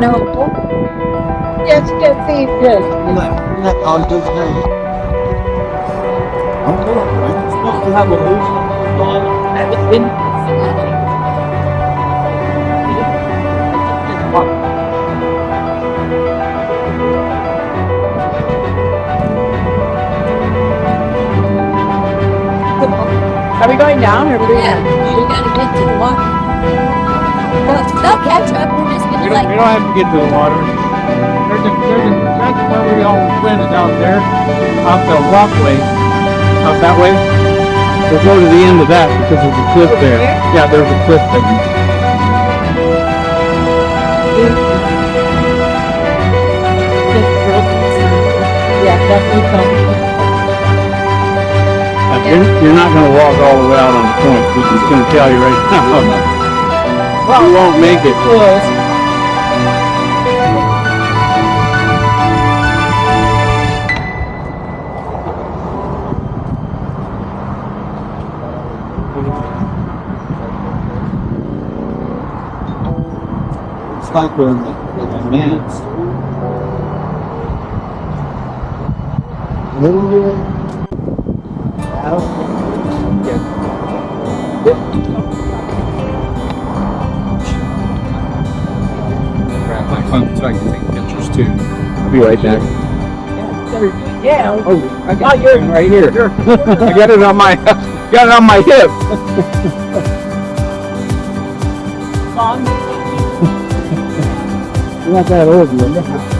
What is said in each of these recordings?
No. Yes, Jesse. Yes. Not on this thing. I'm good, right? You're supposed to have a loose ball. That was in. Are we going down or are we? Yeah, we gotta get to the water. They'll catch up. We're just gonna We don't have to get to the water. That's where we always went, is out there, off the walkway, out that way. We'll go to the end of that because there's a cliff there. Yeah, there's a cliff there. Yeah, definitely so. You're not going to walk all the way out on the point. We're just going to tell you right now. Well, you won't make it. Close. It's like we're minutes. Grab my phone so I can take pictures too. I'll be right back. Yeah. Oh, I got yours right here. I got it on my hip. Long. You're not that old, you know.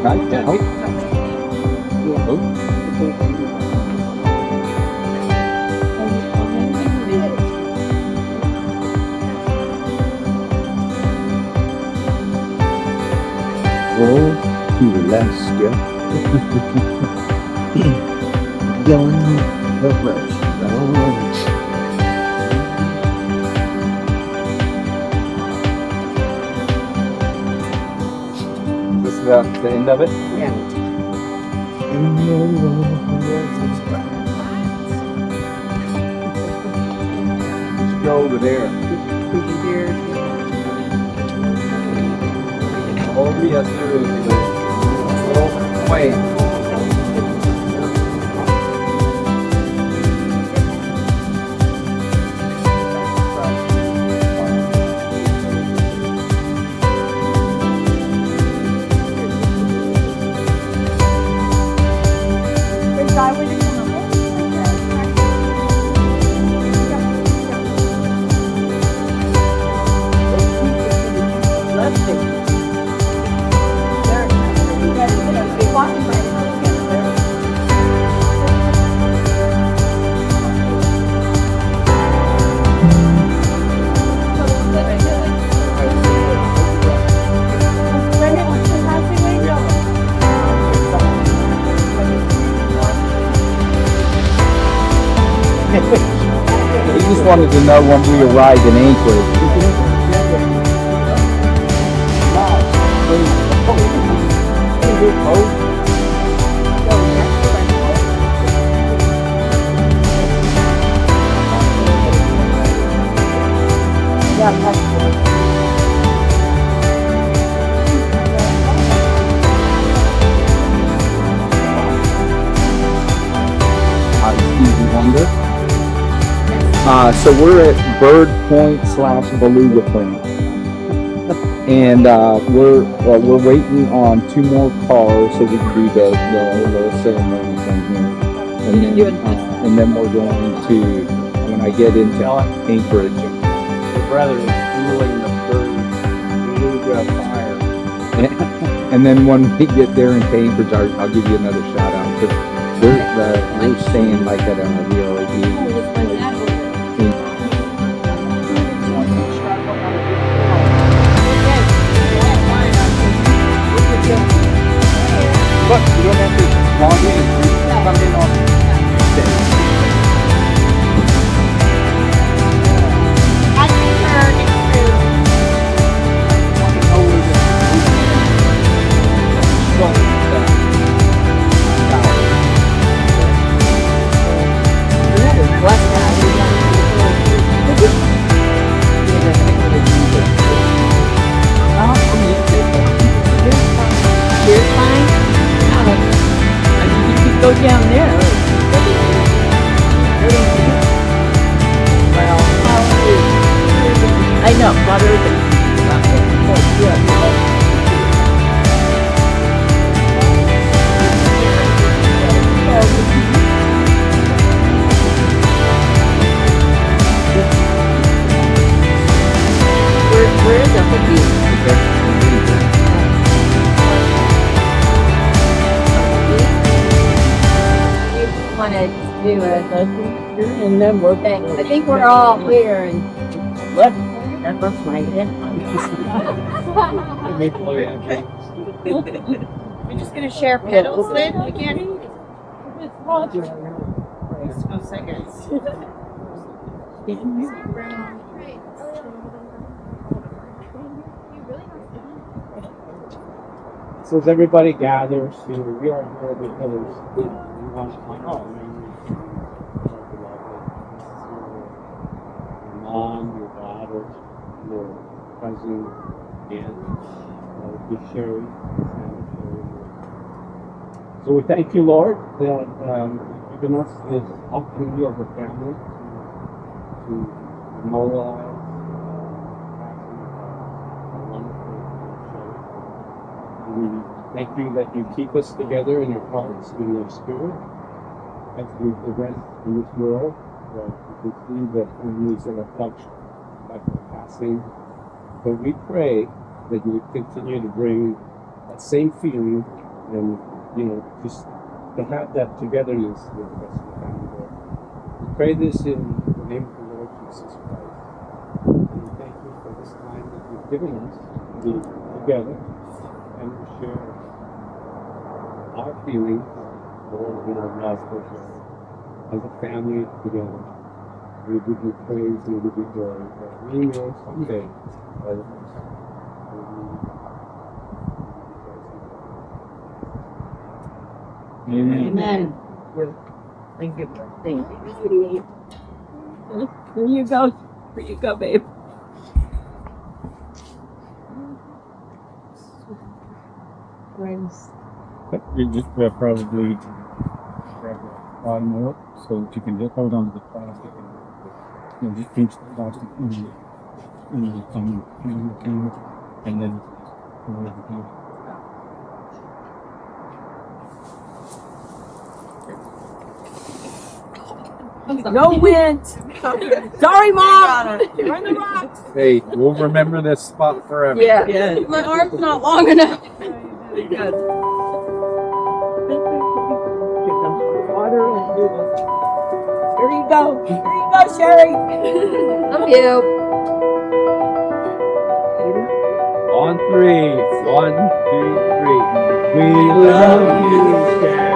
Right down. Oh, to the last, yeah. Going the rest. This is the end of it? Yeah. Just go over there. Oh, yes, there is a little way. He just wanted to know when we arrived in Anchorage. Yeah. longer. So we're at Bird Point / Beluga Point, and we're waiting on 2 more cars so we can do the little ceremony thing here, and then we're going to, when I get into Anchorage. Your brother is fueling the beluga fire. And then when we get there in Anchorage, I'll give you another shout out because we're staying like at a VRB. But you don't have to log in. You come in on I concur, it's true. You're fine? You could go down there. Well, I know, not everything. Where is it? Want to do a And then we're thing. I think we're all here and what? That looks my head. we're just gonna share pedals then. We can't. So as everybody gathers, we are here because we want to find out. Your mom, your daughter, your cousin, and Big Cheri. So we thank you, Lord, that you've given us this opportunity of a family to memorialize we thank you that you keep us together in your hearts and your spirit as we progress in this world. That we can see the families that are touched by the passing. But we pray that you would continue to bring that same feeling and, just to have that togetherness with the rest of the family, Lord. We pray this in the name of the Lord Jesus Christ. And we thank you for this time that you've given us to be together and to share our feelings, Lord, in our love for you as a family together. We give you praise and we give you glory that we may someday Amen. Thank you. Thank you. Here you go. Here you go, babe. You just probably grab the bottom of it so that you can just hold on to the plastic and just pinch the plastic in the thumb and then over the heel. No wind. Sorry, Mom. You're on the rocks. Hey, we'll remember this spot forever. Yeah. My arm's not long enough. Very good. Here comes the water and do this. Here you go. Here you go, Cheri. Love you. On 3. 1, 2, 3. We love you, Cheri.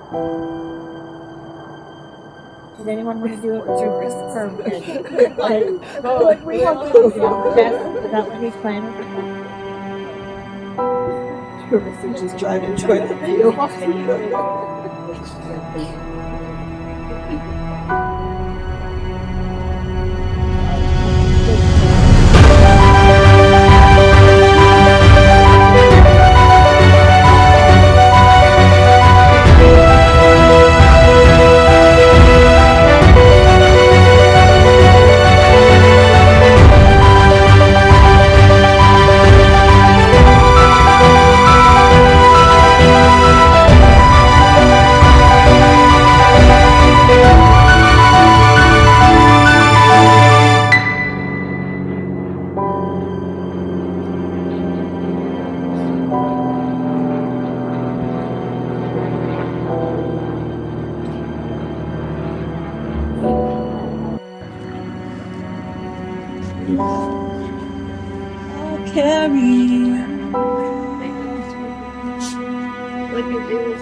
Does anyone want to do it through Christopher? What we want to do. Is that what he's planning? Just trying to enjoy the view. Oh, Cheri. Look at this.